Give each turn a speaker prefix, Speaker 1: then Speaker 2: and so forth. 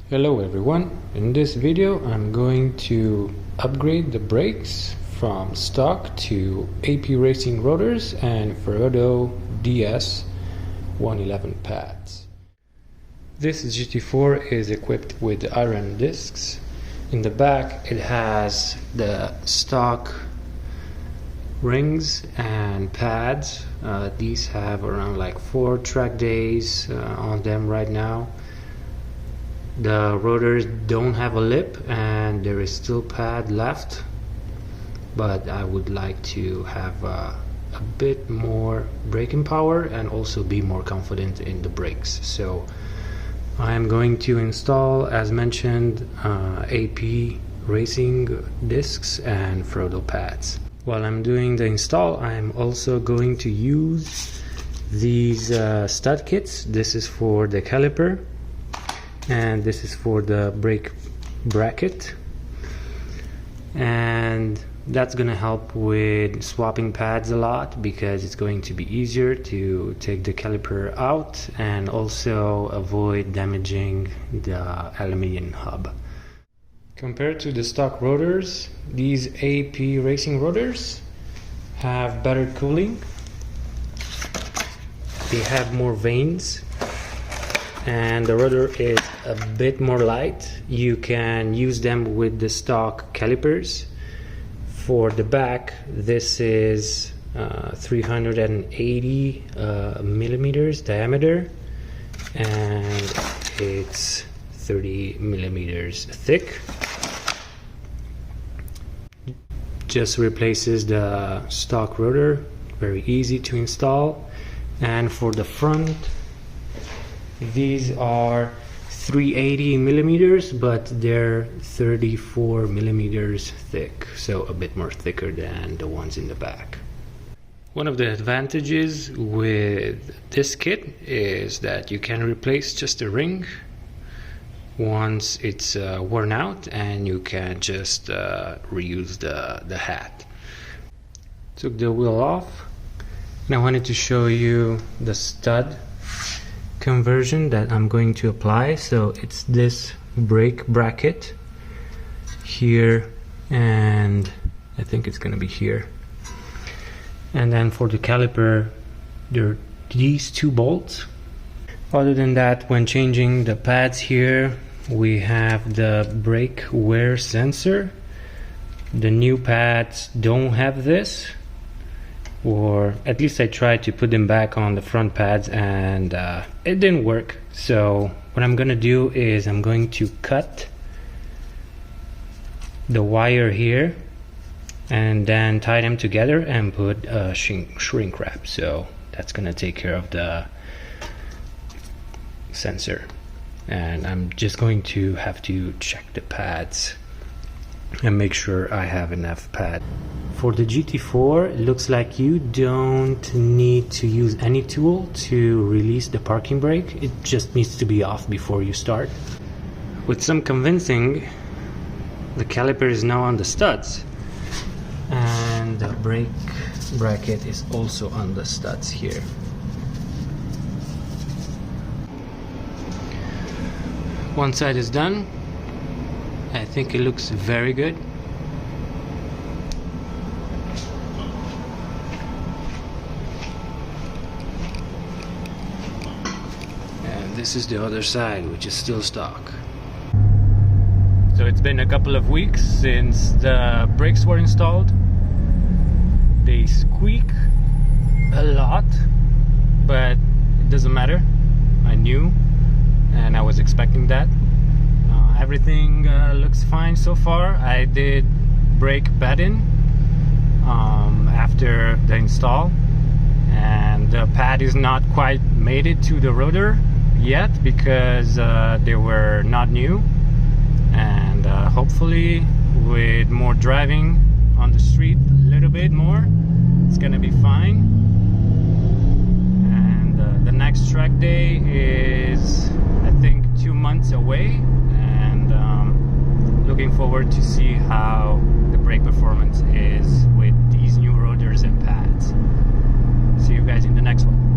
Speaker 1: Hello everyone, in this video I'm going to upgrade the brakes from stock to AP Racing Rotors and Ferodo DS 111 pads. This GT4 is equipped with iron discs. In the back it has the stock rings and pads. These have around like 4 track days on them right now. The rotors don't have a lip and there is still pad left, but I would like to have a bit more braking power and also be more confident in the brakes. So I am going to install, as mentioned, AP Racing discs and Ferodo pads. While I'm doing the install, I'm also going to use these stud kits. This is for the caliper and this is for the brake bracket, and that's gonna help with swapping pads a lot because it's going to be easier to take the caliper out and also avoid damaging the aluminum hub. Compared to the stock rotors, these AP Racing rotors have better cooling. They have more vanes and the rotor is a bit more light. You can use them with the stock calipers. For the back, this is 380 millimeters diameter and it's 30 millimeters thick. Just replaces the stock rotor, very easy to install. And for the front, these are 380 millimeters, but they're 34 millimeters thick, so a bit more thicker than the ones in the back. One of the advantages with this kit is that you can replace just a ring once it's worn out, and you can just reuse the hat. Took the wheel off, and I wanted to show you the stud conversion that I'm going to apply. So it's this brake bracket here, and I think it's going to be here, and then for the caliper there are these 2 bolts. Other than that, when changing the pads here, we have the brake wear sensor. The new pads don't have this, or at least I tried to put them back on the front pads and it didn't work. So what I'm gonna do is I'm going to cut the wire here and then tie them together and put a shrink wrap. So that's gonna take care of the sensor, and I'm just going to have to check the pads and make sure I have enough pad. For the GT4, it looks like you don't need to use any tool to release the parking brake. It just needs to be off before you start. With some convincing, the caliper is now on the studs, and the brake bracket is also on the studs here. One side is done. I think it looks very good. And this is the other side, which is still stock. So it's been a couple of weeks since the brakes were installed. They squeak a lot, but it doesn't matter. I knew, and I was expecting that. Everything looks fine so far. I did brake bedding after the install, and the pad is not quite made it to the rotor yet because they were not new, and hopefully with more driving on the street, a little bit more, it's gonna be fine. And the next track day is, I think, 2 months away, and looking forward to see how the brake performance is with these new rotors and pads. See you guys in the next one.